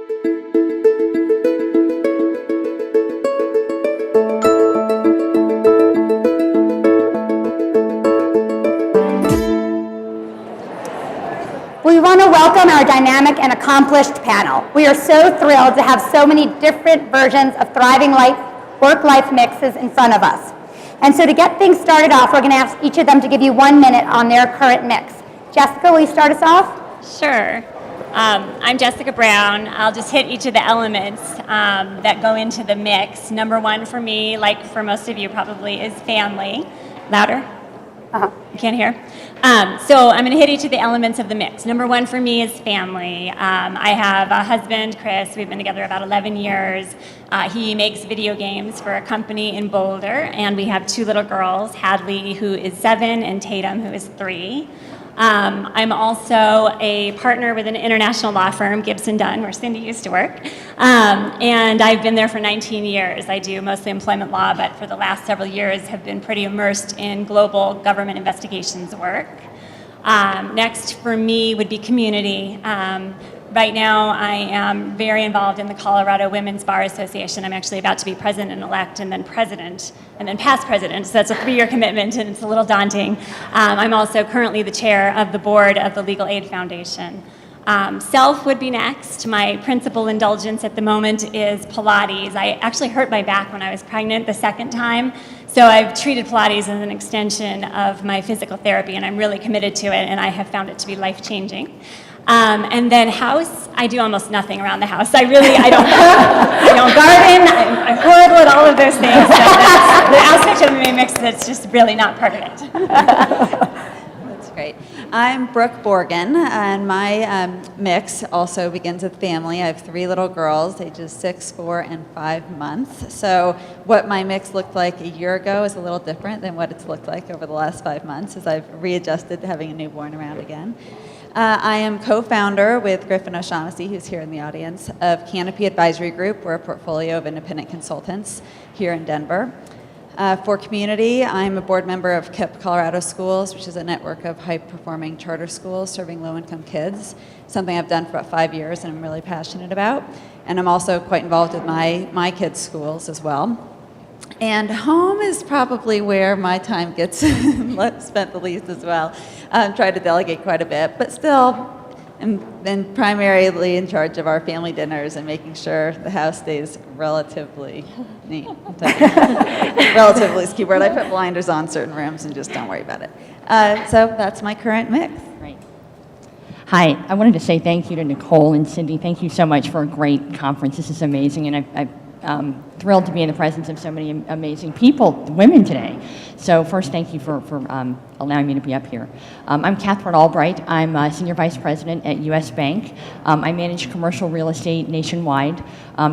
We want to welcome our dynamic and accomplished panel. We are so thrilled to have so many different versions of thriving work-life mixes in front of us. And so to get things started off, we're going to ask each of them to give you 1 minute on their current mix. Jessica, will you start us off? Sure. I'm Jessica Brown. I'll just hit each of the elements that go into the mix. Number one for me, like for most of you probably, is family. Louder? You can't hear? So I'm going to hit each of the elements of the mix. Number one for me is family. I have a husband, Chris. We've been together about 11 years. He makes video games for a company in Boulder, and we have 2 little girls, Hadley, who is 7, and Tatum, who is 3. I'm also a partner with an international law firm, Gibson Dunn, where Cindy used to work. And I've been there for 19 years. I do mostly employment law, but for the last several years have been pretty immersed in global government investigations work. Next for me would be community. Right now, I am very involved in the Colorado Women's Bar Association. I'm actually about to be president-elect and then past president, so that's a 3-year commitment, and it's a little daunting. I'm also currently the chair of the board of the Legal Aid Foundation. Self would be next. My principal indulgence at the moment is Pilates. I actually hurt my back when I was pregnant the 2nd time, so I've treated Pilates as an extension of my physical therapy, and I'm really committed to it, and I have found it to be life-changing. And then house, I do almost nothing around the house. I don't garden, I'm horrible at all of those things. So that's the aspect of the mix that's just really not part of it. That's great. I'm Brooke Borgen, and my mix also begins with family. I have 3 little girls, ages 6, 4, and 5 months. So what my mix looked like a year ago is a little different than what it's looked like over the last 5 months as I've readjusted to having a newborn around again. I am co-founder with Griffin O'Shaughnessy, who's here in the audience, of Canopy Advisory Group. We're a portfolio of independent consultants here in Denver. For community, I'm a board member of KIPP Colorado Schools, which is a network of high-performing charter schools serving low-income kids, something I've done for about 5 years and I'm really passionate about. And I'm also quite involved with my kids' schools as well. And home is probably where my time gets spent the least as well. Try to delegate quite a bit, but still I'm primarily in charge of our family dinners and making sure the house stays relatively neat. Relatively is the key word. I put blinders on certain rooms and just don't worry about it. So that's my current mix. Great. Hi, I wanted to say thank you to Nicole and Cindy. Thank you so much for a great conference. This is amazing, and I'm thrilled to be in the presence of so many amazing people, women today. So first, thank you for allowing me to be up here. I'm Catherine Albright. I'm Senior Vice President at U.S. Bank. I manage commercial real estate nationwide.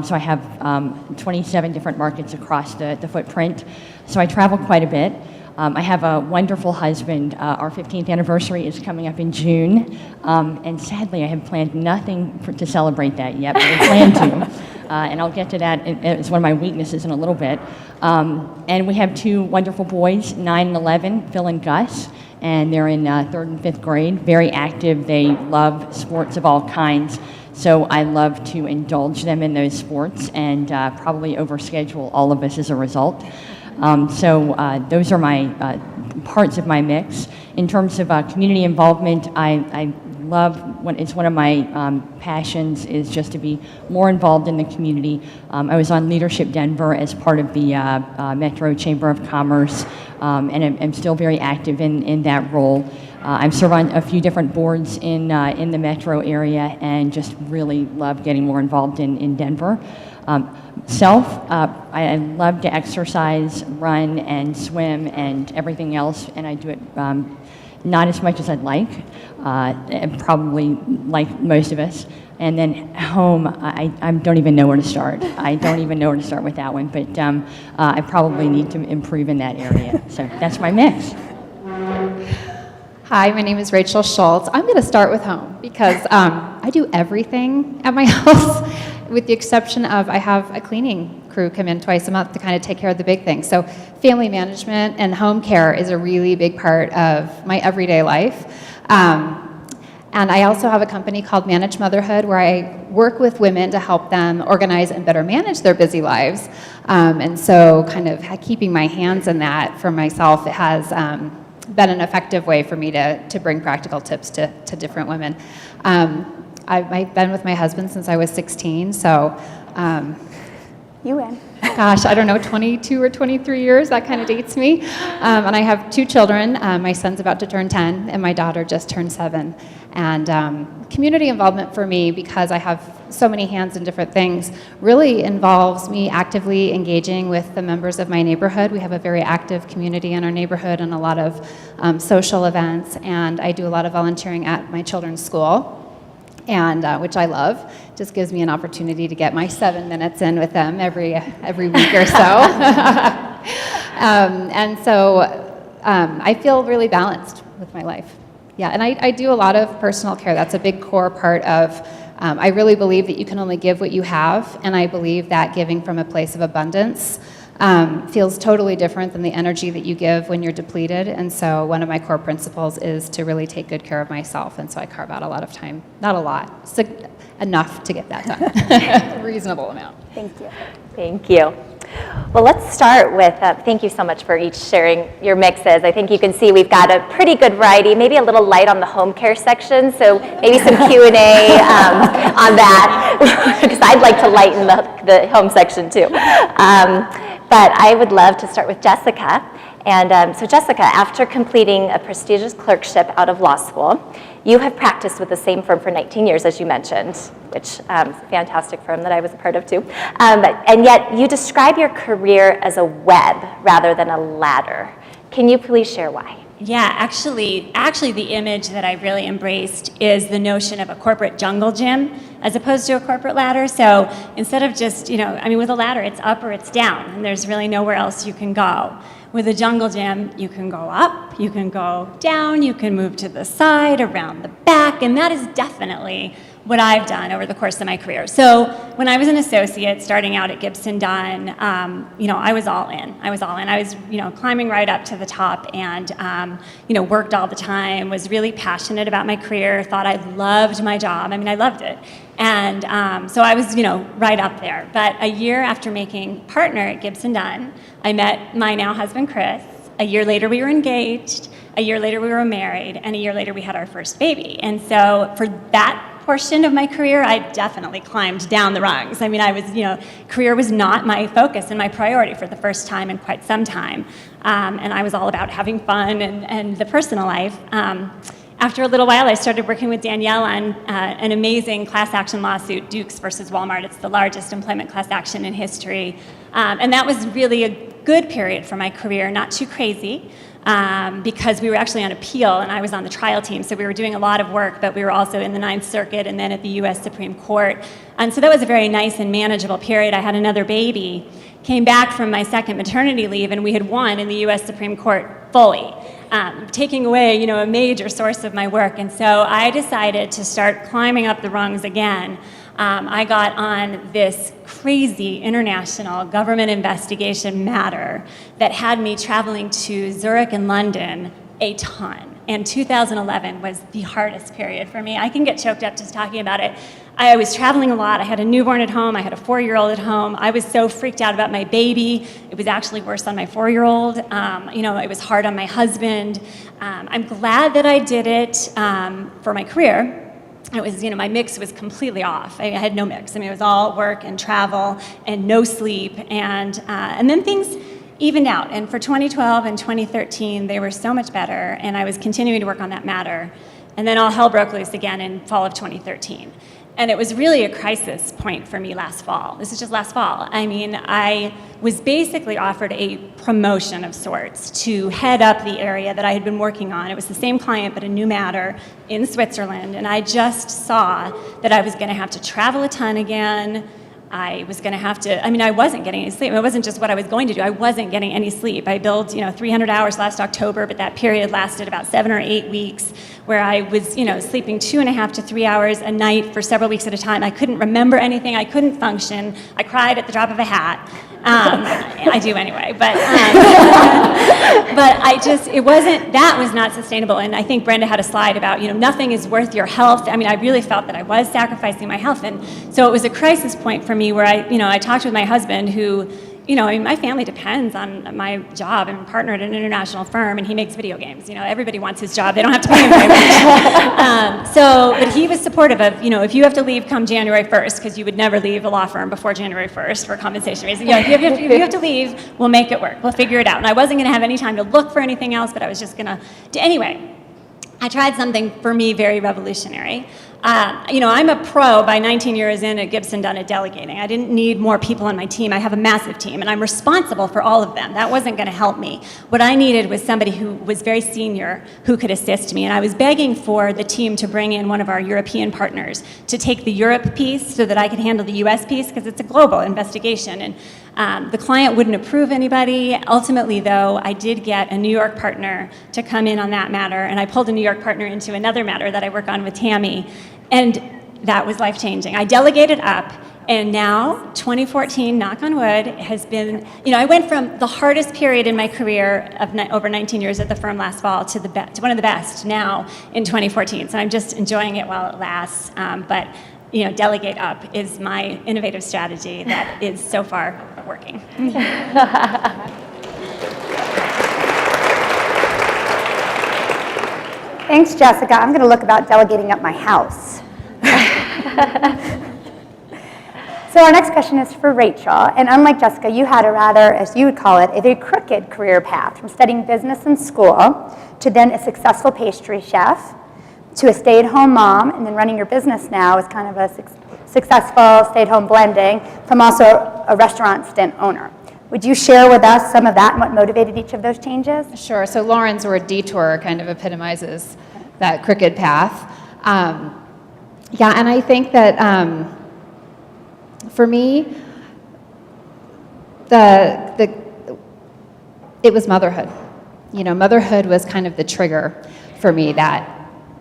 So I have 27 different markets across the footprint. So I travel quite a bit. I have a wonderful husband. Our 15th anniversary is coming up in June. And sadly, I have planned nothing to celebrate that yet, but I plan to. And I'll get to that as one of my weaknesses in a little bit. And we have 2 wonderful boys, 9 and 11, Phil and Gus, and they're in 3rd and 5th grade, very active. They love sports of all kinds, so I love to indulge them in those sports and probably overschedule all of us as a result. So those are my parts of my mix. In terms of community involvement, I love, it's one of my passions is just to be more involved in the community. I was on Leadership Denver as part of the Metro Chamber of Commerce, and I'm still very active in that role. I've served on a few different boards in the metro area and just really love getting more involved in Denver. I love to exercise, run, and swim, and everything else, and I do it not as much as I'd like, probably like most of us. And then home, I don't even know where to start. I don't even know where to start with that one, but I probably need to improve in that area. So that's my mix. Hi, my name is Rachel Schultz. I'm going to start with home because I do everything at my house, with the exception of I have a cleaning crew come in twice a month to kind of take care of the big things. So family management and home care is a really big part of my everyday life. And I also have a company called Manage Motherhood where I work with women to help them organize and better manage their busy lives. And so kind of keeping my hands in that for myself, it has been an effective way for me to bring practical tips to different women. I've been with my husband since I was 16, so You win. gosh, I don't know, 22 or 23 years, that kind of dates me. And I have 2 children. My son's about to turn 10, and my daughter just turned 7. And community involvement for me, because I have so many hands in different things, really involves me actively engaging with the members of my neighborhood. We have a very active community in our neighborhood and a lot of social events, and I do a lot of volunteering at my children's school. And which I love. Just gives me an opportunity to get my 7 minutes in with them every week or so. And so I feel really balanced with my life. Yeah, and I do a lot of personal care. That's a big core part of, I really believe that you can only give what you have, and I believe that giving from a place of abundance feels totally different than the energy that you give when you're depleted. And so one of my core principles is to really take good care of myself. And so I carve out a lot of time, not a lot, enough to get that done, a reasonable amount. Thank you. Thank you. Well, let's start with, thank you so much for each sharing your mixes. I think you can see we've got a pretty good variety, maybe a little light on the home care section, so maybe some Q&A on that, because I'd like to lighten the home section too. But I would love to start with Jessica. And so Jessica, after completing a prestigious clerkship out of law school, you have practiced with the same firm for 19 years, as you mentioned, which is a fantastic firm that I was a part of too. And yet you describe your career as a web rather than a ladder. Can you please share why? Yeah, actually, the image that I really embraced is the notion of a corporate jungle gym as opposed to a corporate ladder. So instead of just, with a ladder, it's up or it's down, and there's really nowhere else you can go. With a jungle gym, you can go up, you can go down, you can move to the side, around the back, and that is definitely what I've done over the course of my career. So when I was an associate starting out at Gibson Dunn, I was all in. I was, climbing right up to the top and, worked all the time, was really passionate about my career, thought I loved my job. I loved it. And so I was, right up there. But a year after making partner at Gibson Dunn, I met my now husband, Chris. A year later, we were engaged. A year later, we were married. And a year later, we had our first baby. And so for that portion of my career, I definitely climbed down the rungs. Career was not my focus and my priority for the first time in quite some time. And I was all about having fun and the personal life. After a little while, I started working with Danielle on an amazing class action lawsuit, Dukes versus Walmart. It's the largest employment class action in history. And that was really a good period for my career, not too crazy. Because we were actually on appeal and I was on the trial team, so we were doing a lot of work, but we were also in the Ninth Circuit and then at the U.S. Supreme Court. And so that was a very nice and manageable period. I had another baby, came back from my second maternity leave, and we had won in the U.S. Supreme Court fully, taking away, a major source of my work. And so I decided to start climbing up the rungs again. I got on this crazy international government investigation matter that had me traveling to Zurich and London a ton. And 2011 was the hardest period for me. I can get choked up just talking about it. I was traveling a lot. I had a newborn at home. I had a 4-year-old at home. I was so freaked out about my baby. It was actually worse on my 4-year-old. It was hard on my husband. I'm glad that I did it for my career. It was, my mix was completely off. I had no mix. It was all work and travel and no sleep. And then things evened out. And for 2012 and 2013, they were so much better. And I was continuing to work on that matter. And then all hell broke loose again in fall of 2013. And it was really a crisis point for me last fall. This is just last fall. I was basically offered a promotion of sorts to head up the area that I had been working on. It was the same client, but a new matter in Switzerland. And I just saw that I was going to have to travel a ton again. I was going to have to, I wasn't getting any sleep. It wasn't just what I was going to do. I wasn't getting any sleep. I billed, 300 hours last October, but that period lasted about 7 or 8 weeks where I was, sleeping 2.5 to 3 hours a night for several weeks at a time. I couldn't remember anything. I couldn't function. I cried at the drop of a hat. I do anyway, but that was not sustainable. And I think Brenda had a slide about, nothing is worth your health. I mean, I really felt that I was sacrificing my health. And so it was a crisis point for me where I talked with my husband who, my family depends on my job. I'm partnered at an international firm, and he makes video games. Everybody wants his job. They don't have to pay him very much. But he was supportive of, if you have to leave come January 1st, because you would never leave a law firm before January 1st for compensation reasons. If you have to leave, we'll make it work. We'll figure it out. And I wasn't going to have any time to look for anything else, but I was just going to. Anyway, I tried something for me very revolutionary. I'm a pro by 19 years in at Gibson Dunn at delegating. I didn't need more people on my team. I have a massive team, and I'm responsible for all of them. That wasn't going to help me. What I needed was somebody who was very senior who could assist me, and I was begging for the team to bring in one of our European partners to take the Europe piece so that I could handle the US piece, because it's a global investigation. And the client wouldn't approve anybody. Ultimately, though, I did get a New York partner to come in on that matter, and I pulled a New York partner into another matter that I work on with Tammy, and that was life-changing. I delegated up, and now, 2014, knock on wood, has been, I went from the hardest period in my career of over 19 years at the firm last fall to one of the best now in 2014. So I'm just enjoying it while it lasts. But delegate up is my innovative strategy that is so far working. Thanks, Jessica. I'm going to look about delegating up my house. So our next question is for Rachel. And unlike Jessica, you had a rather, as you would call it, a very crooked career path from studying business in school to then a successful pastry chef to a stay-at-home mom, and then running your business now is kind of a successful stay-at-home blending from also a restaurant stint owner. Would you share with us some of that and what motivated each of those changes? Sure. So Lauren's word detour kind of epitomizes that crooked path. And I think that for me, it was motherhood. Motherhood was kind of the trigger for me that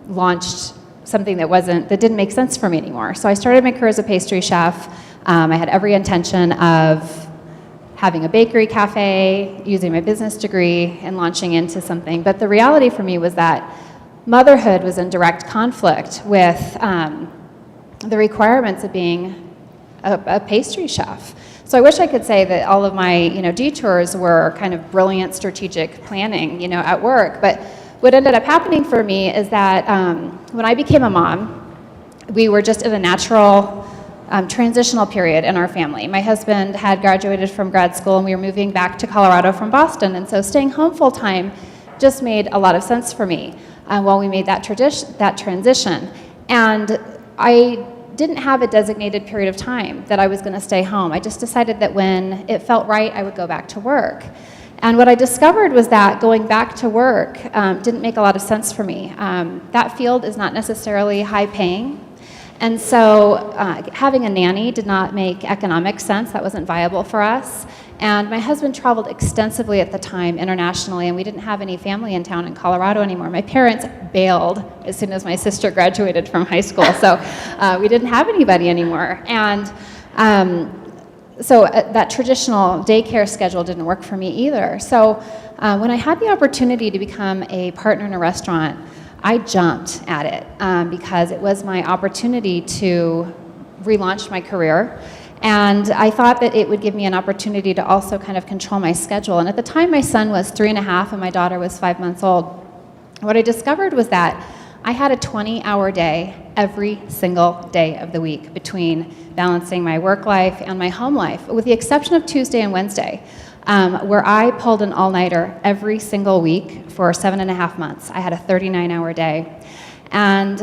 launched something that didn't make sense for me anymore. So I started my career as a pastry chef. I had every intention of having a bakery cafe, using my business degree, and launching into something. But the reality for me was that motherhood was in direct conflict with the requirements of being a pastry chef. So I wish I could say that all of my detours were kind of brilliant strategic planning at work. But what ended up happening for me is that when I became a mom, we were just in a natural transitional period in our family. My husband had graduated from grad school, and we were moving back to Colorado from Boston, and so staying home full time just made a lot of sense for me while we made that transition. And I didn't have a designated period of time that I was going to stay home. I just decided that when it felt right, I would go back to work. And what I discovered was that going back to work didn't make a lot of sense for me. That field is not necessarily high paying. And so having a nanny did not make economic sense. That wasn't viable for us. And my husband traveled extensively at the time internationally, and we didn't have any family in town in Colorado anymore. My parents bailed as soon as my sister graduated from high school, so we didn't have anybody anymore. And so that traditional daycare schedule didn't work for me either. So when I had the opportunity to become a partner in a restaurant, I jumped at it because it was my opportunity to relaunch my career. And I thought that it would give me an opportunity to also kind of control my schedule. And at the time, my son was 3.5 and my daughter was 5 months old. What I discovered was that I had a 20-hour day every single day of the week between balancing my work life and my home life, with the exception of Tuesday and Wednesday, where I pulled an all-nighter every single week for 7.5 months. I had a 39-hour day. And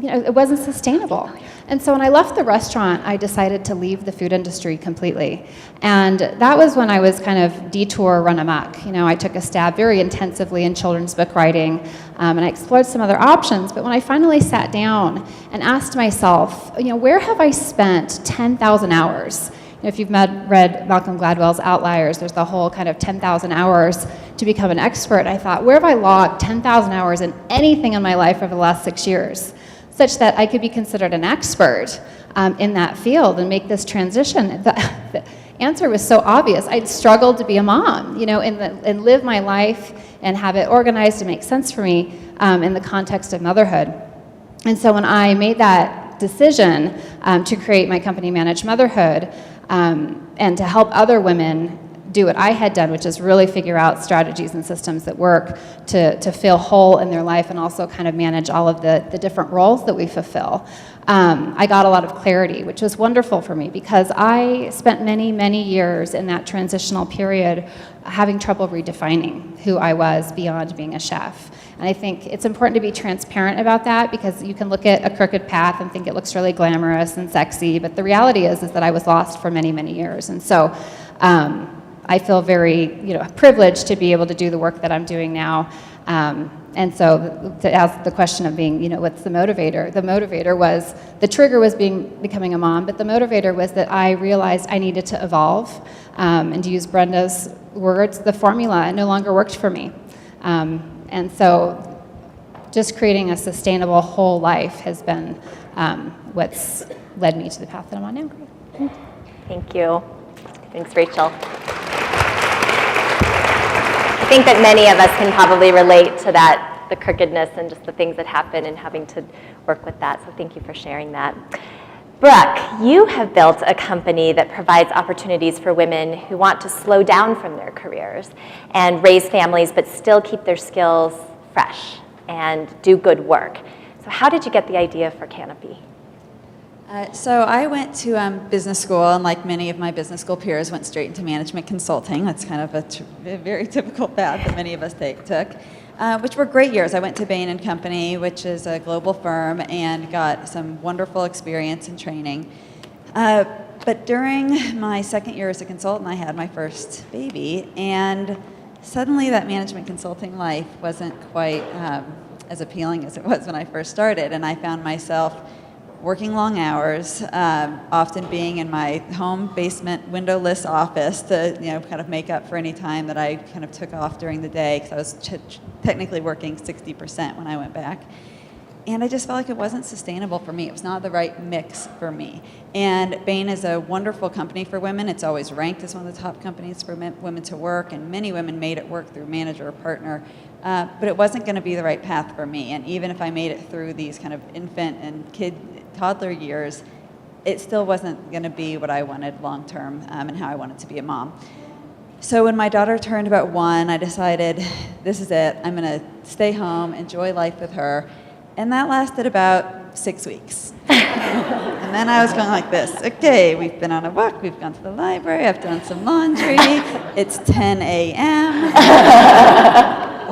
it wasn't sustainable. And so when I left the restaurant, I decided to leave the food industry completely. And that was when I was kind of detour run amok. I took a stab very intensively in children's book writing, and I explored some other options. But when I finally sat down and asked myself, where have I spent 10,000 hours? If you've read Malcolm Gladwell's Outliers, there's the whole kind of 10,000 hours to become an expert. I thought, where have I logged 10,000 hours in anything in my life over the last 6 years, such that I could be considered an expert in that field and make this transition? answer was so obvious. I'd struggled to be a mom, and live my life and have it organized and make sense for me in the context of motherhood. And so when I made that decision to create my company, Manage Motherhood, and to help other women do what I had done, which is really figure out strategies and systems that work to feel whole in their life and also kind of manage all of the different roles that we fulfill. I got a lot of clarity, which was wonderful for me because I spent many, many years in that transitional period having trouble redefining who I was beyond being a chef. And I think it's important to be transparent about that because you can look at a crooked path and think it looks really glamorous and sexy, but the reality is that I was lost for many, many years. And so I feel very privileged to be able to do the work that I'm doing now. And so to ask the question of being, what's the motivator? The motivator was, the trigger was becoming a mom, but the motivator was that I realized I needed to evolve. And to use Brenda's words, the formula no longer worked for me. And so just creating a sustainable whole life has been what's led me to the path that I'm on now. Thank you. Thanks, Rachel. I think that many of us can probably relate to that, the crookedness and just the things that happen and having to work with that. So thank you for sharing that. Brooke, you have built a company that provides opportunities for women who want to slow down from their careers and raise families but still keep their skills fresh and do good work. So how did you get the idea for Canopy? So I went to business school, and like many of my business school peers, went straight into management consulting. That's kind of a very typical path that many of us took, which were great years. I went to Bain & Company, which is a global firm, and got some wonderful experience and training. But during my second year as a consultant, I had my first baby, and suddenly that management consulting life wasn't quite as appealing as it was when I first started, and I found myself working long hours, often being in my home basement windowless office to kind of make up for any time that I kind of took off during the day because I was technically working 60% when I went back. And I just felt like it wasn't sustainable for me. It was not the right mix for me. And Bain is a wonderful company for women. It's always ranked as one of the top companies for women to work, and many women made it work through manager or partner. But it wasn't going to be the right path for me. And even if I made it through these kind of infant and toddler years, it still wasn't going to be what I wanted long term and how I wanted to be a mom. So when my daughter turned about 1, I decided, this is it. I'm going to stay home, enjoy life with her. And that lasted about 6 weeks. And then I was going like this. Okay, we've been on a walk. We've gone to the library. I've done some laundry. It's 10 a.m.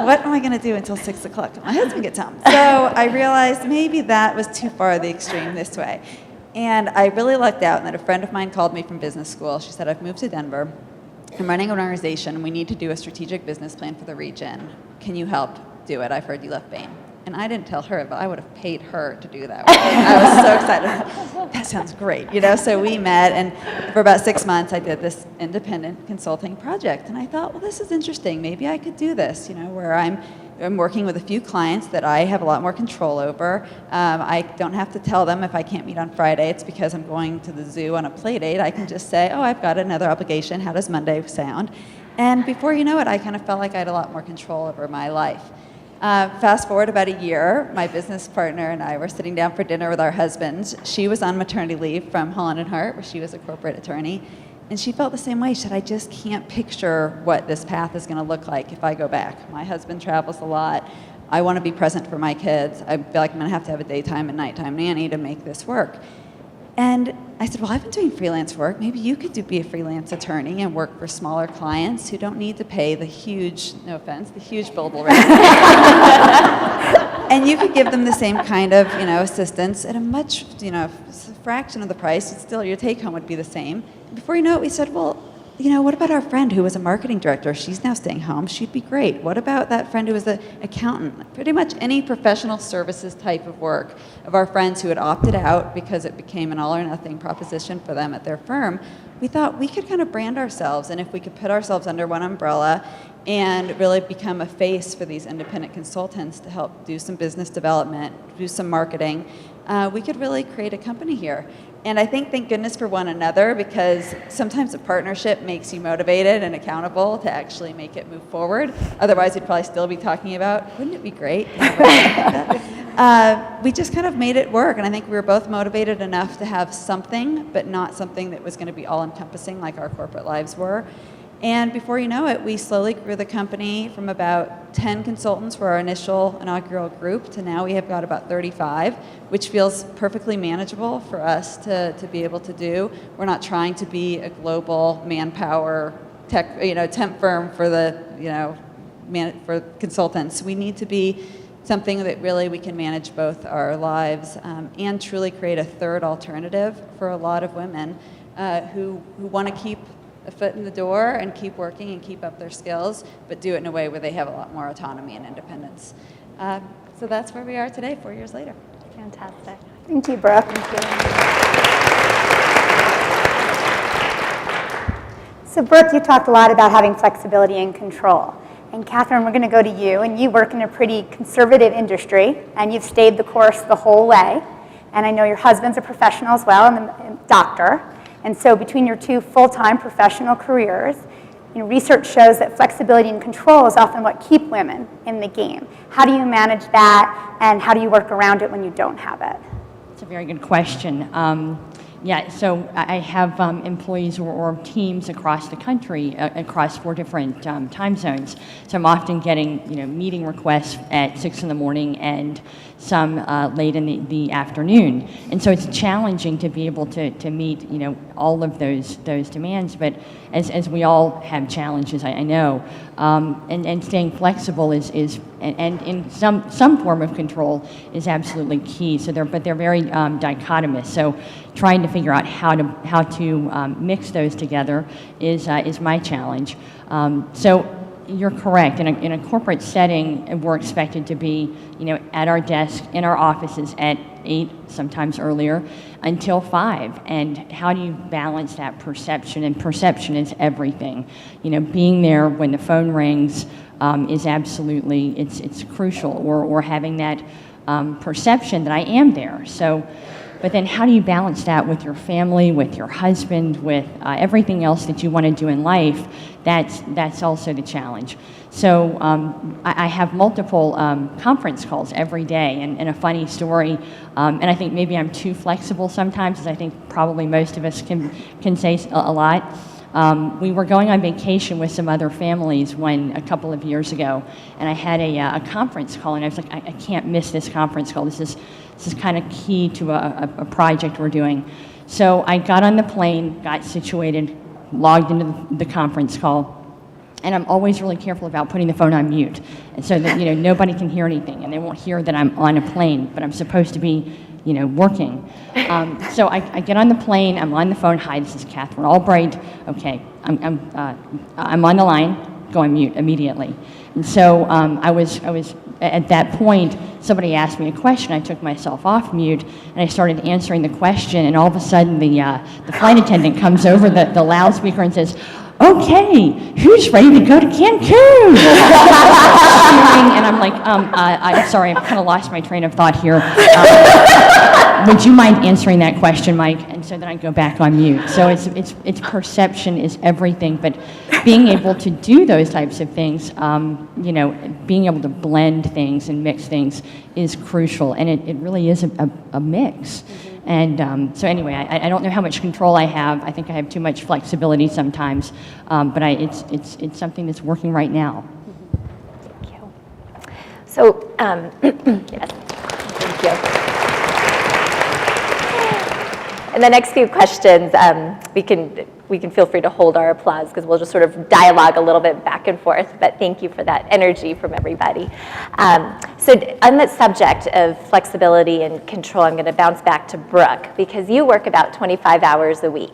What am I going to do until 6 o'clock when my husband gets home? So I realized maybe that was too far the extreme this way. And I really lucked out in that a friend of mine called me from business school. She said, I've moved to Denver. I'm running an organization. We need to do a strategic business plan for the region. Can you help do it? I've heard you left Bain. And I didn't tell her, but I would have paid her to do that. I was so excited. That sounds great, So we met, and for about 6 months, I did this independent consulting project. And I thought, well, this is interesting. Maybe I could do this, where I'm working with a few clients that I have a lot more control over. I don't have to tell them if I can't meet on Friday. It's because I'm going to the zoo on a play date. I can just say, oh, I've got another obligation. How does Monday sound? And before you know it, I kind of felt like I had a lot more control over my life. Fast forward about a year, my business partner and I were sitting down for dinner with our husbands. She was on maternity leave from Holland & Hart, where she was a corporate attorney, and she felt the same way. She said, I just can't picture what this path is going to look like if I go back. My husband travels a lot. I want to be present for my kids. I feel like I'm going to have a daytime and nighttime nanny to make this work. And I said, well, I've been doing freelance work. Maybe you could be a freelance attorney and work for smaller clients who don't need to pay the huge, no offense, the huge billable rate. And you could give them the same kind of, assistance at a much, fraction of the price. It's still, your take home would be the same. And before you know it, we said, well, what about our friend who was a marketing director? She's now staying home. She'd be great. What about that friend who was an accountant? Pretty much any professional services type of work of our friends who had opted out because it became an all or nothing proposition for them at their firm. We thought we could kind of brand ourselves, and if we could put ourselves under one umbrella and really become a face for these independent consultants to help do some business development, do some marketing, we could really create a company here. And I think thank goodness for one another, because sometimes a partnership makes you motivated and accountable to actually make it move forward. Otherwise, we'd probably still be talking about, wouldn't it be great? We just kind of made it work, and I think we were both motivated enough to have something, but not something that was going to be all-encompassing like our corporate lives were. And before you know it, we slowly grew the company from about 10 consultants for our initial inaugural group to now we have got about 35, which feels perfectly manageable for us to be able to do. We're not trying to be a global manpower tech, temp firm for the, for consultants. We need to be something that really we can manage both our lives and truly create a third alternative for a lot of women who want to keep a foot in the door and keep working and keep up their skills, but do it in a way where they have a lot more autonomy and independence. So that's where we are today, 4 years later. Fantastic. Thank you, Brooke. So Brooke, you talked a lot about having flexibility and control. And Catherine, we're going to go to you, and you work in a pretty conservative industry, and you've stayed the course the whole way. And I know your husband's a professional as well, and a doctor. And so between your two full-time professional careers, research shows that flexibility and control is often what keep women in the game. How do you manage that, and how do you work around it when you don't have it? It's a very good question. So I have employees or teams across the country, across 4 different time zones. So I'm often getting, meeting requests at 6 in the morning and some late in the afternoon. And so it's challenging to be able to meet, all of those demands. But as we all have challenges, I know, and staying flexible is and in some form of control is absolutely key. So they're very dichotomous. So trying to figure out how to mix those together is my challenge. So you're correct. In a corporate setting, we're expected to be, at our desk in our offices at 8, sometimes earlier, until 5. And how do you balance that perception? And perception is everything. Being there when the phone rings is absolutely it's crucial. Or having that perception that I am there. So. But then how do you balance that with your family, with your husband, with everything else that you want to do in life? That's also the challenge. So I have multiple conference calls every day, and a funny story, and I think maybe I'm too flexible sometimes, as I think probably most of us can say a lot. We were going on vacation with some other families a couple of years ago, and I had a conference call, and I was like, I can't miss this conference call. This is kind of key to a project we're doing. So I got on the plane, got situated, logged into the conference call, and I'm always really careful about putting the phone on mute, and so that nobody can hear anything, and they won't hear that I'm on a plane, but I'm supposed to be working. So I get on the plane, I'm on the phone. Hi, this is Catherine Albright. Okay, I'm on the line. Go on mute immediately. And so I was at that point. Somebody asked me a question. I took myself off mute and I started answering the question. And all of a sudden, the flight attendant comes over the loudspeaker and says, "Okay, who's ready to go to Cancun?" And I'm like, I'm sorry, I've kind of lost my train of thought here. Would you mind answering that question, Mike? And so then I go back on mute. So it's perception is everything, but being able to do those types of things, being able to blend things and mix things is crucial, and it really is a mix. And so anyway, I don't know how much control I have. I think I have too much flexibility sometimes, but it's something that's working right now. Thank you. So, yes, thank you. In the next few questions, we can feel free to hold our applause because we'll just sort of dialogue a little bit back and forth, but thank you for that energy from everybody. So on the subject of flexibility and control, I'm going to bounce back to Brooke because you work about 25 hours a week.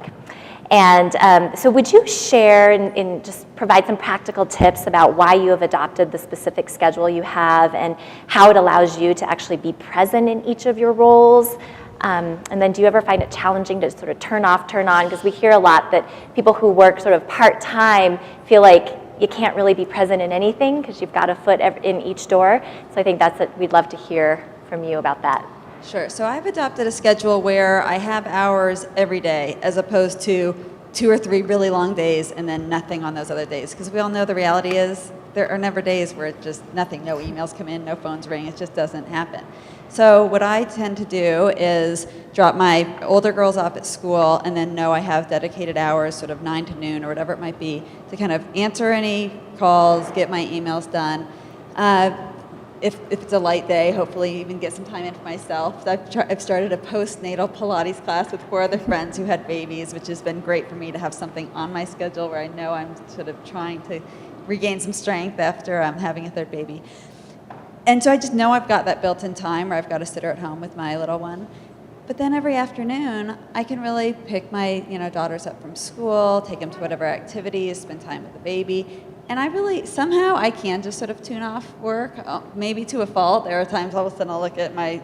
And so would you share and just provide some practical tips about why you have adopted the specific schedule you have and how it allows you to actually be present in each of your roles? And then do you ever find it challenging to sort of turn off, turn on? Because we hear a lot that people who work sort of part-time feel like you can't really be present in anything because you've got a foot in each door. So I think that's what we'd love to hear from you about that. Sure. So I've adopted a schedule where I have hours every day as opposed to 2 or 3 really long days and then nothing on those other days. Because we all know the reality is there are never days where it's just nothing, no emails come in, no phones ring, it just doesn't happen. So what I tend to do is drop my older girls off at school and then know I have dedicated hours, sort of 9 to noon or whatever it might be, to kind of answer any calls, get my emails done. If it's a light day, hopefully even get some time in for myself. I've started a postnatal Pilates class with 4 other friends who had babies, which has been great for me to have something on my schedule where I know I'm sort of trying to regain some strength after having a 3rd baby. And so I just know I've got that built-in time where I've got a sitter at home with my little one. But then every afternoon, I can really pick my daughters up from school, take them to whatever activities, spend time with the baby. And I really, somehow, I can just sort of tune off work, maybe to a fault. There are times all of a sudden I'll look at my,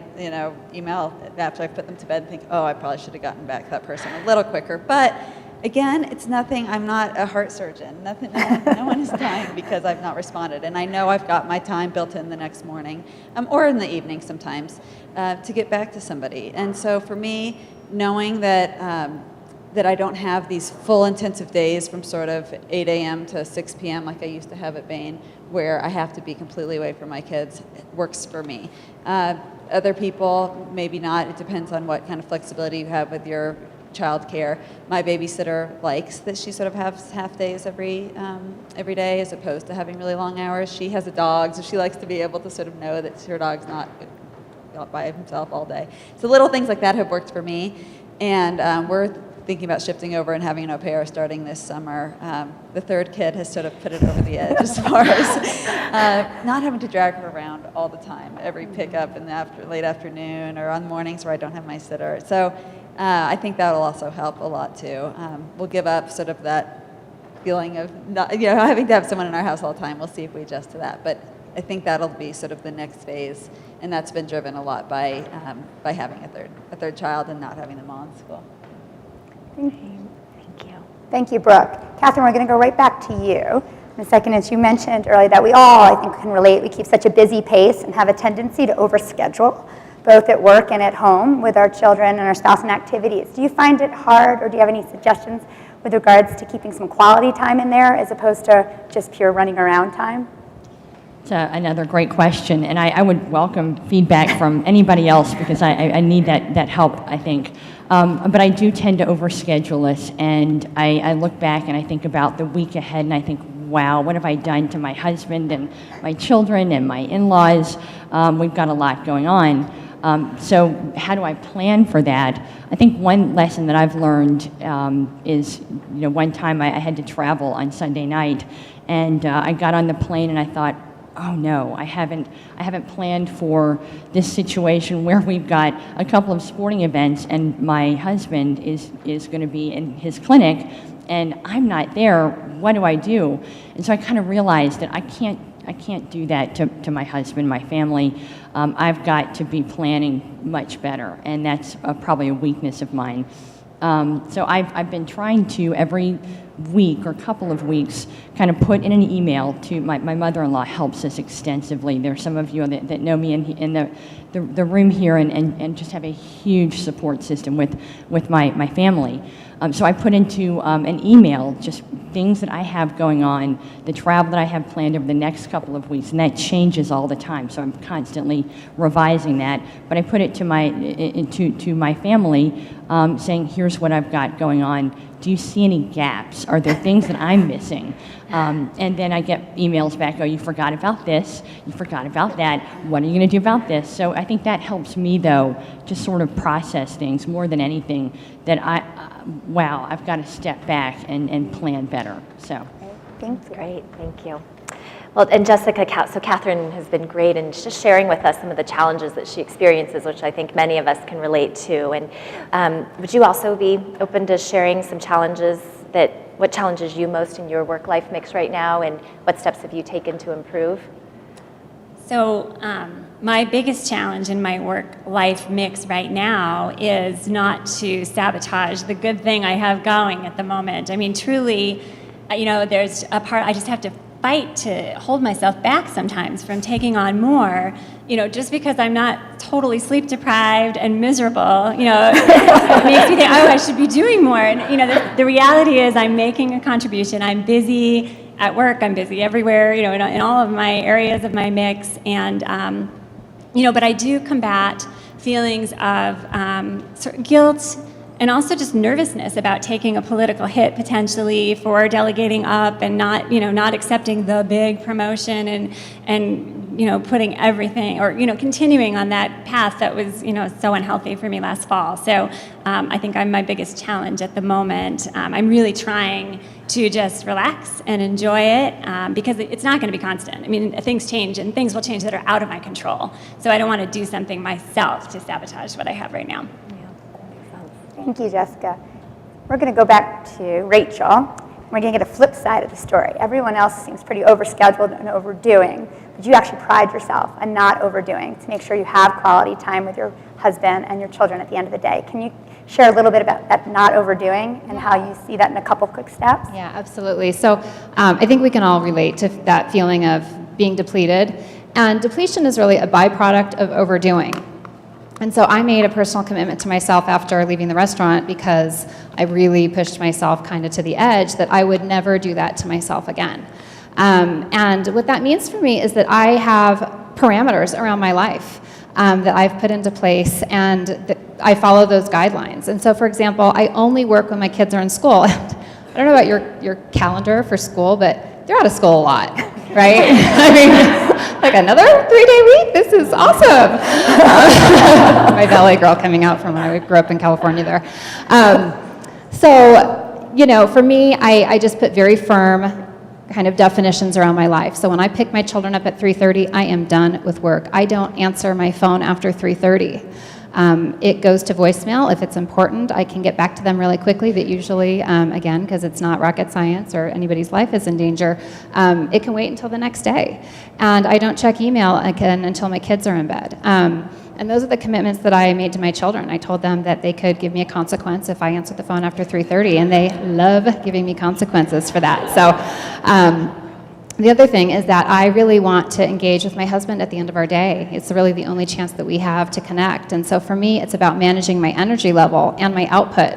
email after I've put them to bed and think, oh, I probably should have gotten back to that person a little quicker. But again, it's nothing, I'm not a heart surgeon. Nothing, no one is dying because I've not responded. And I know I've got my time built in the next morning, or in the evening sometimes, to get back to somebody. And so for me, knowing that, that I don't have these full intensive days from sort of 8 a.m. to 6 p.m. like I used to have at Bain, where I have to be completely away from my kids, it works for me. Other people, maybe not. It depends on what kind of flexibility you have with your child care. My babysitter likes that she sort of has half days every day as opposed to having really long hours. She has a dog, so she likes to be able to sort of know that her dog's not by himself all day. So little things like that have worked for me. And we're thinking about shifting over and having an au pair starting this summer. The 3rd kid has sort of put it over the edge as far as not having to drag her around all the time, every pickup in the late afternoon or on mornings where I don't have my sitter. So I think that'll also help a lot too. We'll give up sort of that feeling of not, having to have someone in our house all the time. We'll see if we adjust to that. But I think that'll be sort of the next phase, and that's been driven a lot by having a third child and not having them all in school. Thank you. Thank you, Brooke. Catherine, we're going to go right back to you. In a second, as you mentioned earlier, that we all, I think, can relate. We keep such a busy pace and have a tendency to overschedule, both at work and at home with our children and our spouse and activities. Do you find it hard, or do you have any suggestions with regards to keeping some quality time in there as opposed to just pure running around time? It's another great question, and I would welcome feedback from anybody else because I need that help, I think. But I do tend to overschedule this, and I look back and I think about the week ahead, and I think, wow, what have I done to my husband and my children and my in-laws? We've got a lot going on. So how do I plan for that? I think one lesson that I've learned is, one time I had to travel on Sunday night, and I got on the plane and I thought, oh no, I haven't planned for this situation where we've got a couple of sporting events and my husband is going to be in his clinic and I'm not there. What do I do? And so I kind of realized that I can't do that to my husband, my family. I've got to be planning much better, and that's probably a weakness of mine. So I've been trying to every week or couple of weeks kind of put in an email to my mother-in-law helps us extensively. There's some of you that know me in the room here and just have a huge support system with my family. So I put into an email just things that I have going on, the travel that I have planned over the next couple of weeks, and that changes all the time. So I'm constantly revising that. But I put it to my family, saying, "Here's what I've got going on. Do you see any gaps? Are there things that I'm missing?" And then I get emails back, "Oh, you forgot about this. You forgot about that. What are you going to do about this?" So I think that helps me, though, just sort of process things more than anything. That I've got to step back and plan better. So. That's great. Thank you. Well, and Jessica, so Catherine has been great in just sharing with us some of the challenges that she experiences, which I think many of us can relate to. And would you also be open to sharing some challenges what challenges you most in your work-life mix right now, and what steps have you taken to improve? So my biggest challenge in my work-life mix right now is not to sabotage the good thing I have going at the moment. I mean, truly, there's a part, I just have to fight to hold myself back sometimes from taking on more, just because I'm not totally sleep deprived and miserable, it makes me think, oh, I should be doing more. And, the reality is I'm making a contribution. I'm busy at work. I'm busy everywhere, in all of my areas of my mix. And, but I do combat feelings of sort of guilt and also just nervousness about taking a political hit potentially for delegating up and not accepting the big promotion and putting everything or continuing on that path that was so unhealthy for me last fall. So I think I'm my biggest challenge at the moment. I'm really trying to just relax and enjoy it because it's not going to be constant. I mean, things change and things will change that are out of my control. So I don't want to do something myself to sabotage what I have right now. Thank you, Jessica. We're going to go back to Rachel. We're going to get a flip side of the story. Everyone else seems pretty overscheduled and overdoing, but you actually pride yourself on not overdoing to make sure you have quality time with your husband and your children at the end of the day. Can you share a little bit about that not overdoing and how you see that in a couple quick steps? Yeah, absolutely. So I think we can all relate to that feeling of being depleted. And depletion is really a byproduct of overdoing. And so I made a personal commitment to myself after leaving the restaurant because I really pushed myself kind of to the edge that I would never do that to myself again. And what that means for me is that I have parameters around my life that I've put into place and that I follow those guidelines. And so, for example, I only work when my kids are in school. I don't know about your calendar for school, but they're out of school a lot, right? I mean, like another 3-day week? This is awesome. My ballet girl coming out from when I grew up in California there. So, for me, I just put very firm kind of definitions around my life. So when I pick my children up at 3:30, I am done with work. I don't answer my phone after 3:30. It goes to voicemail. If it's important, I can get back to them really quickly, but usually, again, because it's not rocket science or anybody's life is in danger, it can wait until the next day. And I don't check email again until my kids are in bed. And those are the commitments that I made to my children. I told them that they could give me a consequence if I answered the phone after 3:30, and they love giving me consequences for that. So the other thing is that I really want to engage with my husband at the end of our day. It's really the only chance that we have to connect. And so for me, it's about managing my energy level and my output,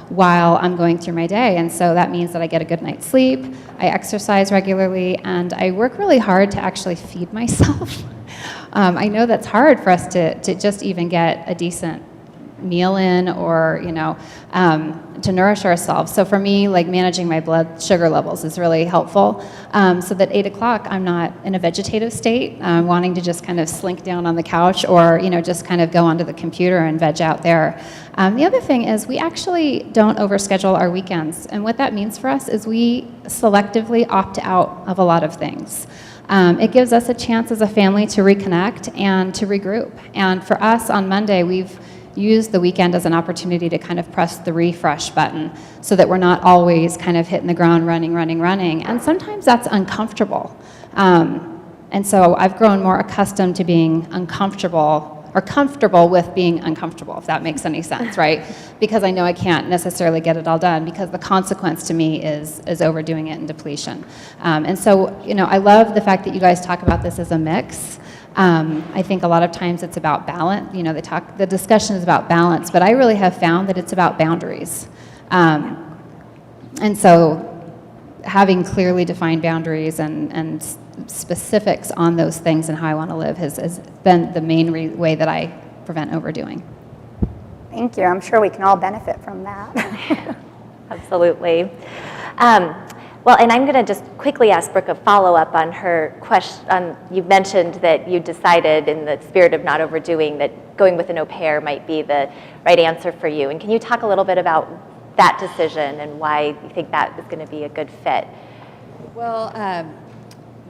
while I'm going through my day. And so that means that I get a good night's sleep, I exercise regularly, and I work really hard to actually feed myself. I know that's hard for us to just even get a decent meal in or, to nourish ourselves. So for me, like managing my blood sugar levels is really helpful so that 8 o'clock I'm not in a vegetative state, wanting to just kind of slink down on the couch or, just kind of go onto the computer and veg out there. The other thing is we actually don't overschedule our weekends. And what that means for us is we selectively opt out of a lot of things. It gives us a chance as a family to reconnect and to regroup. And for us on Monday, we've used the weekend as an opportunity to kind of press the refresh button so that we're not always kind of hitting the ground running. And sometimes that's uncomfortable. And so I've grown more accustomed to being uncomfortable or comfortable with being uncomfortable, if that makes any sense, right? Because I know I can't necessarily get it all done because the consequence to me is overdoing it and depletion. And so, I love the fact that you guys talk about this as a mix. I think a lot of times it's about balance. The discussion is about balance, but I really have found that it's about boundaries. And so having clearly defined boundaries and specifics on those things and how I want to live has been the main way that I prevent overdoing. Thank you. I'm sure we can all benefit from that. Absolutely. Well, and I'm going to just quickly ask Brooke a follow-up on her question. You mentioned that you decided in the spirit of not overdoing that going with an au pair might be the right answer for you. And can you talk a little bit about that decision and why you think that is going to be a good fit? Well,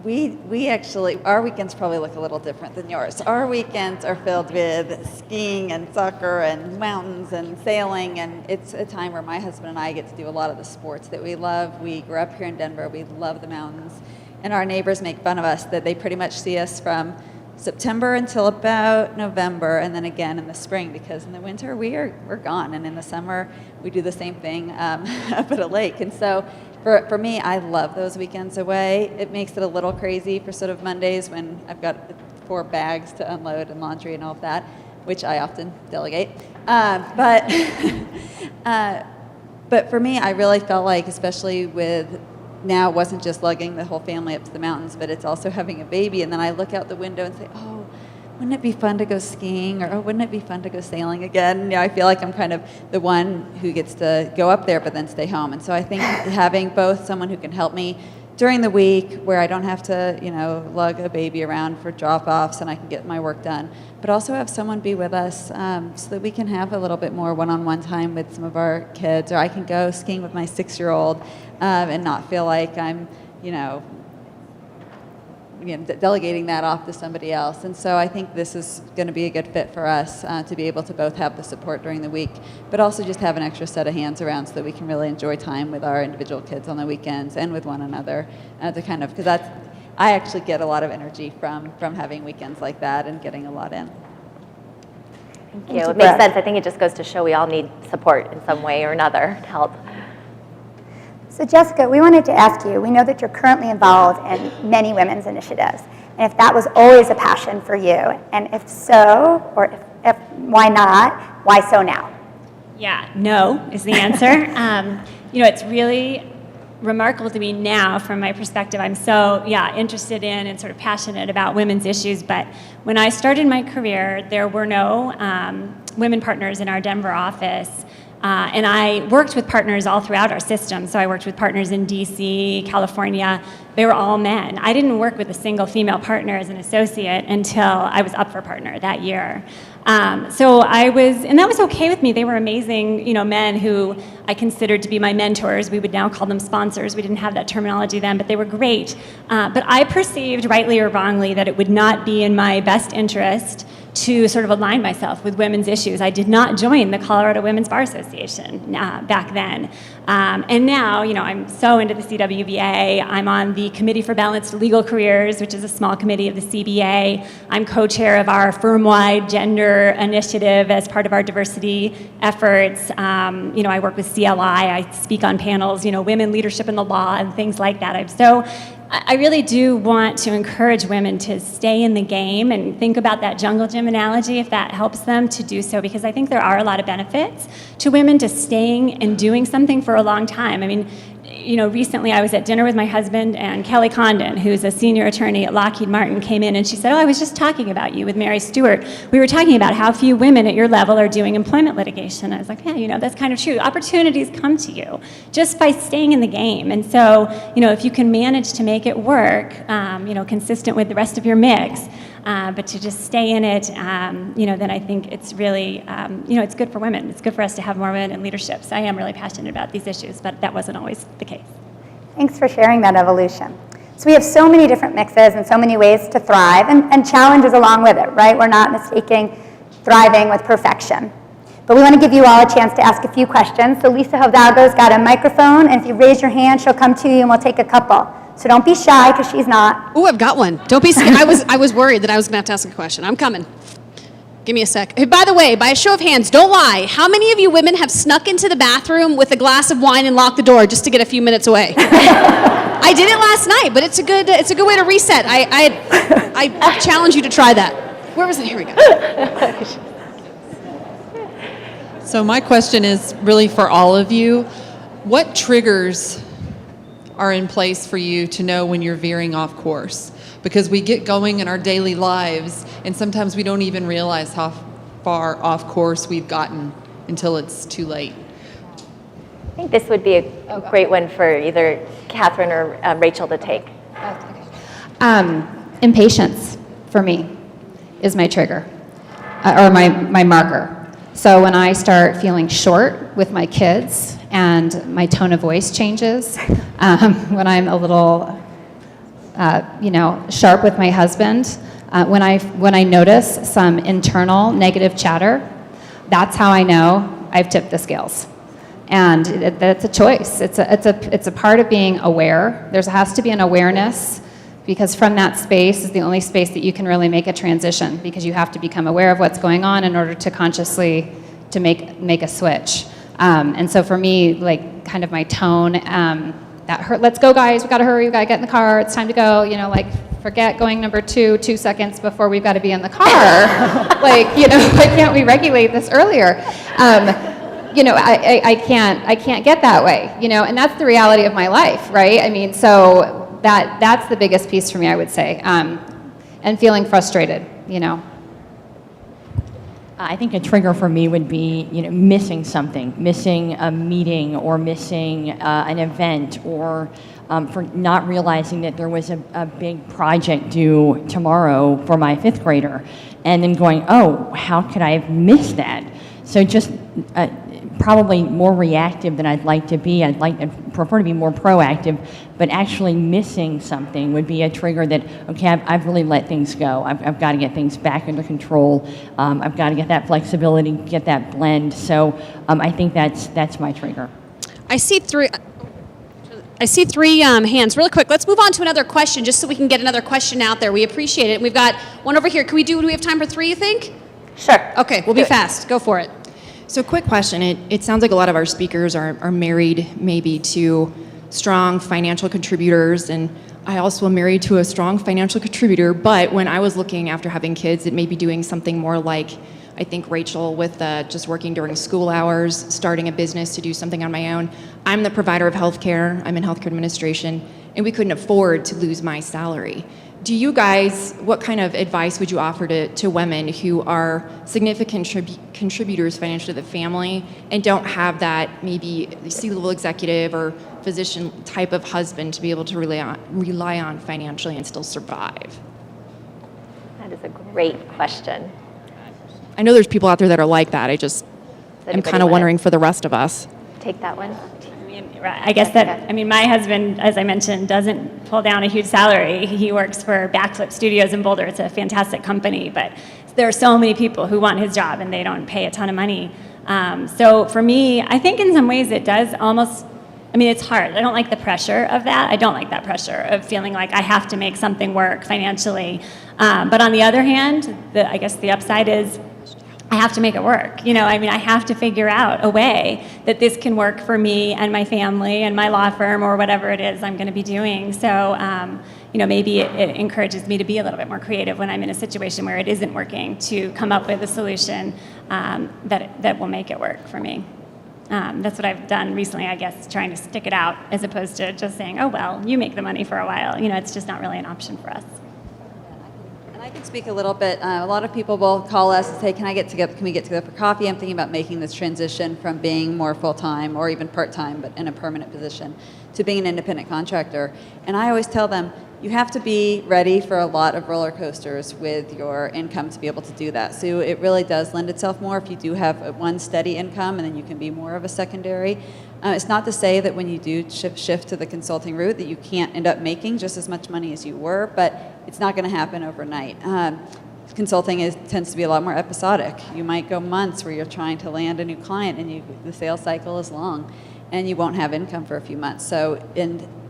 we actually, our weekends probably look a little different than yours. Our weekends are filled with skiing and soccer and mountains and sailing, and it's a time where my husband and I get to do a lot of the sports that we love. We grew up here in Denver. We love the mountains, and our neighbors make fun of us that they pretty much see us from September until about November, and then again in the spring, because in the winter we're gone, and in the summer we do the same thing up at a lake. And so for me, I love those weekends away. It makes it a little crazy for sort of Mondays when I've got 4 bags to unload and laundry and all of that, which I often delegate. But but for me, I really felt like, especially with now, it wasn't just lugging the whole family up to the mountains, but it's also having a baby. And then I look out the window and say, oh, wouldn't it be fun to go skiing? Or, oh, wouldn't it be fun to go sailing again? I feel like I'm kind of the one who gets to go up there but then stay home. And so I think having both someone who can help me during the week where I don't have to, lug a baby around for drop-offs and I can get my work done, but also have someone be with us so that we can have a little bit more one-on-one time with some of our kids, or I can go skiing with my 6-year-old and not feel like I'm, delegating that off to somebody else. And so I think this is going to be a good fit for us to be able to both have the support during the week, but also just have an extra set of hands around so that we can really enjoy time with our individual kids on the weekends and with one another because I actually get a lot of energy from having weekends like that and getting a lot in. Thank you. It makes sense. I think it just goes to show we all need support in some way or another to help. So Jessica, we wanted to ask you, we know that you're currently involved in many women's initiatives, and if that was always a passion for you, and if so, or if why not, why so now? Yeah, no is the answer. It's really remarkable to me now from my perspective. I'm so, interested in and sort of passionate about women's issues, but when I started my career, there were no women partners in our Denver office. And I worked with partners all throughout our system. So I worked with partners in DC, California. They were all men. I didn't work with a single female partner as an associate until I was up for partner that year. And that was okay with me. They were amazing, men who I considered to be my mentors. We would now call them sponsors. We didn't have that terminology then, but they were great. But I perceived, rightly or wrongly, that it would not be in my best interest to sort of align myself with women's issues. I did not join the Colorado Women's Bar Association back then. And now, I'm so into the CWBA. I'm on the Committee for Balanced Legal Careers, which is a small committee of the CBA. I'm co-chair of our firm-wide gender initiative as part of our diversity efforts. I work with CLI. I speak on panels, women leadership in the law and things like that. I really do want to encourage women to stay in the game and think about that jungle gym analogy if that helps them to do so, because I think there are a lot of benefits to women to staying and doing something for a long time. I mean, recently I was at dinner with my husband, and Kelly Condon, who's a senior attorney at Lockheed Martin, came in and she said, oh, I was just talking about you with Mary Stewart. We were talking about how few women at your level are doing employment litigation. I was like, yeah, that's kind of true. Opportunities come to you just by staying in the game. And so, if you can manage to make it work, consistent with the rest of your mix, but to just stay in it, then I think it's really, it's good for women. It's good for us to have more women in leadership. So I am really passionate about these issues, but that wasn't always the case. Thanks for sharing that evolution. So we have so many different mixes and so many ways to thrive, and challenges along with it, right? We're not mistaking thriving with perfection. But we want to give you all a chance to ask a few questions. So Lisa Hidalgo's got a microphone, and if you raise your hand, she'll come to you and we'll take a couple. So don't be shy, because she's not. Oh, I've got one. Don't be scared. I was worried that I was going to have to ask a question. I'm coming. Give me a sec. Hey, by the way, by a show of hands, don't lie. How many of you women have snuck into the bathroom with a glass of wine and locked the door just to get a few minutes away? I did it last night, but it's a good way to reset. I challenge you to try that. Where was it? Here we go. So my question is really for all of you. What triggers are in place for you to know when you're veering off course? Because we get going in our daily lives, and sometimes we don't even realize how far off course we've gotten until it's too late. I think this would be a great one for either Catherine or Rachel to take. Impatience, for me, is my trigger, or my marker. So when I start feeling short with my kids and my tone of voice changes, when I'm a little, sharp with my husband, when I notice some internal negative chatter, that's how I know I've tipped the scales. And that's a choice. It's a part of being aware. There has to be an awareness, because from that space is the only space that you can really make a transition, because you have to become aware of what's going on in order to consciously make a switch. And so for me, like kind of my tone, let's go guys, we gotta hurry, we gotta get in the car, it's time to go, you know, like, forget going number 2 seconds before we've got to be in the car. Like, you know, why can't we regulate this earlier? You know, I can't get that way, you know, and that's the reality of my life, right? I mean, so that's the biggest piece for me, I would say, and feeling frustrated, you know. I think a trigger for me would be, you know, missing something, missing a meeting or missing an event, or for not realizing that there was a big project due tomorrow for my 5th grader, and then going, oh, how could I have missed that? So just probably more reactive than I'd like to be. I'd prefer to be more proactive, but actually missing something would be a trigger that, okay, I've really let things go. I've got to get things back under control. I've got to get that flexibility, get that blend. So I think that's my trigger. I see three hands. Really quick, let's move on to another question just so we can get another question out there. We appreciate it. We've got one over here. Do we have time for 3, you think? Sure. Okay, we'll be fast. Go for it. So quick question. It sounds like a lot of our speakers are married maybe to strong financial contributors, and I also am married to a strong financial contributor, but when I was looking after having kids, it may be doing something more like, I think Rachel, with just working during school hours, starting a business to do something on my own. I'm the provider of healthcare. I'm in healthcare administration, and we couldn't afford to lose my salary. Do you guys, what kind of advice would you offer to women who are significant contributors financially to the family and don't have that maybe C-level executive or physician type of husband to be able to rely on financially and still survive? That is a great question. I know there's people out there that are like that. I'm Does kind anybody of wanna wondering for the rest of us. Take that one. I guess my husband, as I mentioned, doesn't pull down a huge salary. He works for Backflip Studios in Boulder. It's a fantastic company, but there are so many people who want his job and they don't pay a ton of money. So for me, I think in some ways it does almost, it's hard. I don't like the pressure of that. I don't like that pressure of feeling like I have to make something work financially. But on the other hand, I guess the upside is I have to make it work. I have to figure out a way that this can work for me and my family and my law firm or whatever it is I'm going to be doing. So, maybe it encourages me to be a little bit more creative when I'm in a situation where it isn't working, to come up with a solution that will make it work for me. That's what I've done recently, I guess, trying to stick it out as opposed to just saying, oh, well, you make the money for a while. It's just not really an option for us. I can speak a little bit. A lot of people will call us and say, can we get together for coffee? I'm thinking about making this transition from being more full-time or even part-time, but in a permanent position, to being an independent contractor. And I always tell them, you have to be ready for a lot of roller coasters with your income to be able to do that. So it really does lend itself more if you do have one steady income, and then you can be more of a secondary. It's not to say that when you do shift to the consulting route that you can't end up making just as much money as you were, but it's not going to happen overnight. Consulting tends to be a lot more episodic. You might go months where you're trying to land a new client, and the sales cycle is long, and you won't have income for a few months. So,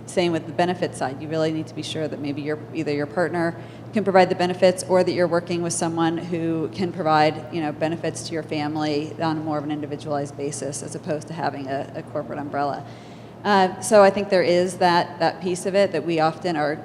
same with the benefit side. You really need to be sure that maybe either your partner can provide the benefits, or that you're working with someone who can provide benefits to your family on more of an individualized basis, as opposed to having a corporate umbrella. So I think there is that piece of it that we often are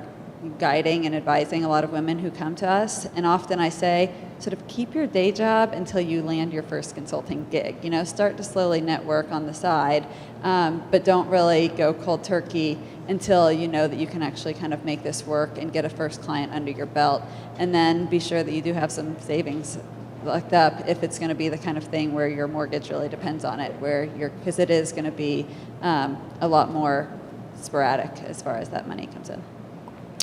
guiding and advising a lot of women who come to us. And often I say, sort of keep your day job until you land your first consulting gig. Start to slowly network on the side, but don't really go cold turkey until you know that you can actually kind of make this work and get a first client under your belt. And then be sure that you do have some savings locked up if it's going to be the kind of thing where your mortgage really depends on it, because it is going to be a lot more sporadic as far as that money comes in.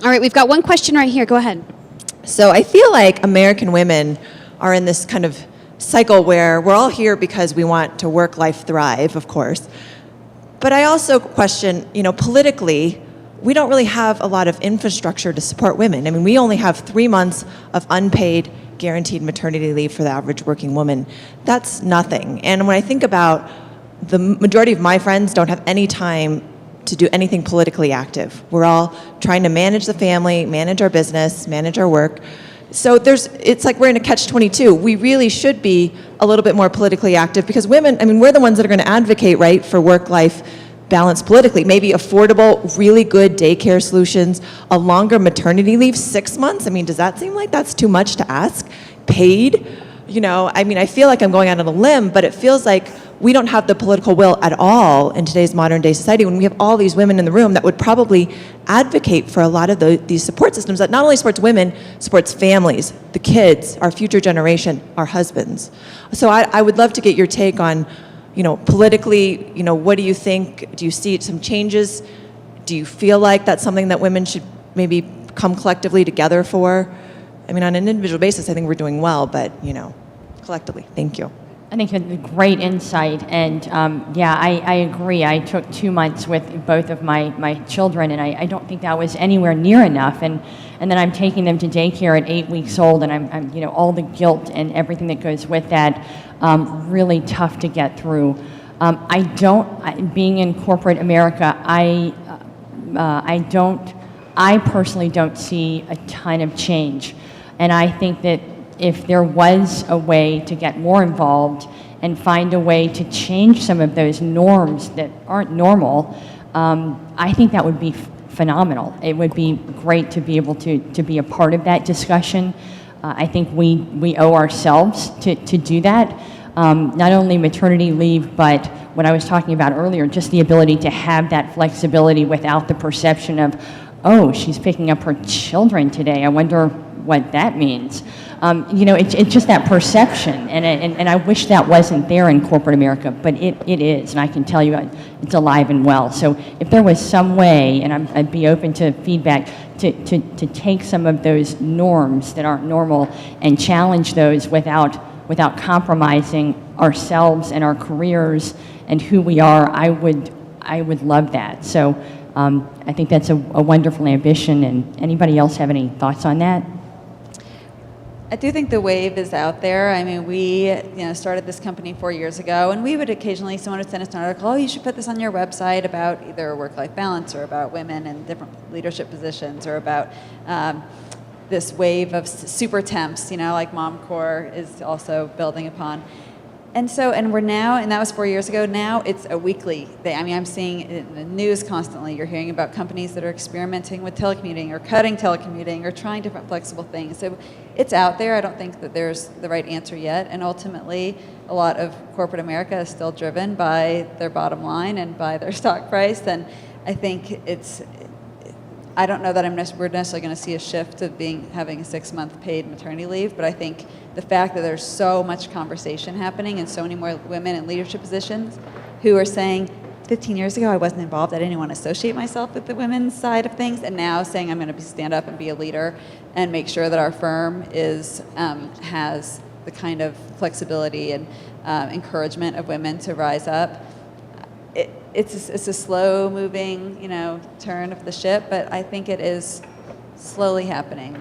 All right, we've got one question right here. Go ahead. So I feel like American women are in this kind of cycle where we're all here because we want to work, life, thrive, of course. But I also question, politically, we don't really have a lot of infrastructure to support women. We only have 3 months of unpaid guaranteed maternity leave for the average working woman. That's nothing. And when I think about the majority of my friends don't have any time to do anything politically active. We're all trying to manage the family, manage our business, manage our work. So it's like we're in a catch-22. We really should be a little bit more politically active, because women, we're the ones that are going to advocate, right, for work-life balance politically. Maybe affordable, really good daycare solutions, a longer maternity leave, 6 months. I mean, does that seem like that's too much to ask? Paid? You know, I mean, I feel like I'm going out on a limb, but it feels like we don't have the political will at all in today's modern day society when we have all these women in the room that would probably advocate for a lot of these support systems that not only supports women, supports families, the kids, our future generation, our husbands. So I would love to get your take on, you know, politically, you know, what do you think? Do you see some changes? Do you feel like that's something that women should maybe come collectively together for? I mean, on an individual basis, I think we're doing well, but, you know, collectively. Thank you. I think you had a great insight, and yeah, I agree. I took 2 months with both of my children, and I don't think that was anywhere near enough. And then I'm taking them to daycare at 8 weeks old, and I'm you know, all the guilt and everything that goes with that, really tough to get through. Being in corporate America, I personally don't see a ton of change, and I think that if there was a way to get more involved and find a way to change some of those norms that aren't normal, I think that would be phenomenal. It would be great to be able to be a part of that discussion. I think we owe ourselves to do that. Not only maternity leave, but what I was talking about earlier, just the ability to have that flexibility without the perception of, oh, she's picking up her children today. I wonder what that means. You know, it's just that perception, and I wish that wasn't there in corporate America, but it is, and I can tell you it's alive and well. So if there was some way, and I'd be open to feedback, to take some of those norms that aren't normal and challenge those without compromising ourselves and our careers and who we are, I would love that. So I think that's a wonderful ambition, and anybody else have any thoughts on that? I do think the wave is out there. I mean, we started this company 4 years ago, and we would occasionally, someone would send us an article, oh, you should put this on your website about either work-life balance or about women in different leadership positions or about this wave of super temps, you know, like MomCore is also building upon. And so, and we're now, and that was 4 years ago, now it's a weekly thing. I mean, I'm seeing it in the news constantly. You're hearing about companies that are experimenting with telecommuting or cutting telecommuting or trying different flexible things. So it's out there. I don't think that there's the right answer yet. And ultimately, a lot of corporate America is still driven by their bottom line and by their stock price. And I think I don't know that we're necessarily going to see a shift of having a 6-month paid maternity leave, but I think the fact that there's so much conversation happening and so many more women in leadership positions who are saying, 15 years ago I wasn't involved, I didn't want to associate myself with the women's side of things, and now saying I'm going to stand up and be a leader and make sure that our firm has the kind of flexibility and encouragement of women to rise up. It's a slow-moving, turn of the ship, but I think it is slowly happening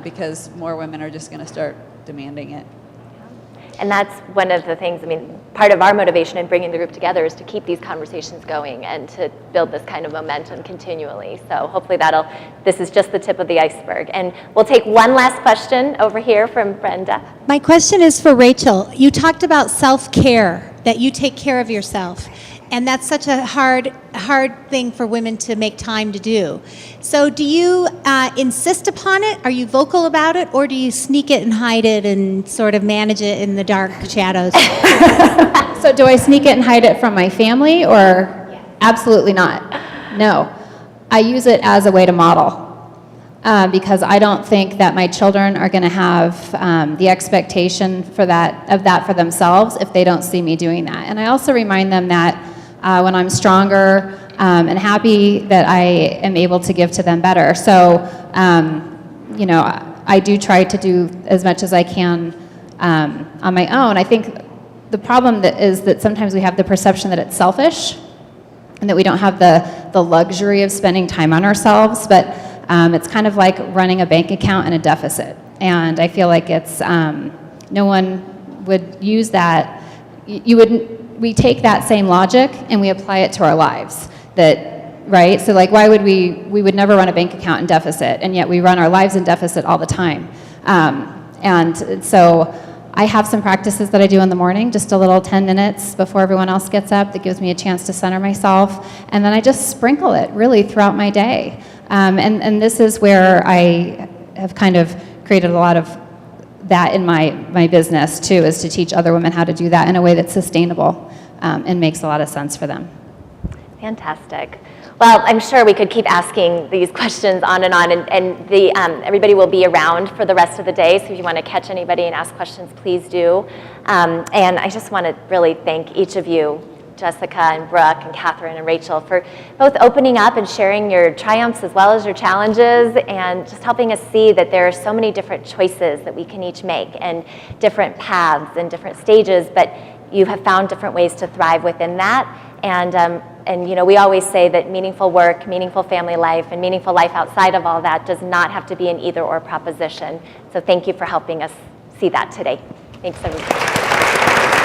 because more women are just going to start demanding it. And that's one of the things, part of our motivation in bringing the group together is to keep these conversations going and to build this kind of momentum continually. So hopefully this is just the tip of the iceberg. And we'll take one last question over here from Brenda. My question is for Rachel. You talked about self-care, that you take care of yourself. And that's such a hard thing for women to make time to do. So do you insist upon it? Are you vocal about it? Or do you sneak it and hide it and sort of manage it in the dark shadows? So do I sneak it and hide it from my family, or absolutely not? No. I use it as a way to model. Because I don't think that my children are going to have the expectation of that for themselves if they don't see me doing that. And I also remind them that when I'm stronger and happy, that I am able to give to them better. So, I do try to do as much as I can on my own. I think the problem is that sometimes we have the perception that it's selfish and that we don't have the luxury of spending time on ourselves, but it's kind of like running a bank account in a deficit. And I feel like it's, no one would use that. We take that same logic and we apply it to our lives. Right? So like, why would we would never run a bank account in deficit, and yet we run our lives in deficit all the time. And so I have some practices that I do in the morning, just a little 10 minutes before everyone else gets up that gives me a chance to center myself. And then I just sprinkle it really throughout my day. And this is where I have kind of created a lot of that in my business too, is to teach other women how to do that in a way that's sustainable and makes a lot of sense for them. Fantastic. Well, I'm sure we could keep asking these questions on, and everybody will be around for the rest of the day, so if you want to catch anybody and ask questions, please do. And I just want to really thank each of you, Jessica and Brooke and Catherine and Rachel, for both opening up and sharing your triumphs as well as your challenges, and just helping us see that there are so many different choices that we can each make, and different paths and different stages, but you have found different ways to thrive within that. And you know, we always say that meaningful work, meaningful family life, and meaningful life outside of all that does not have to be an either-or proposition. So thank you for helping us see that today. Thanks, everybody.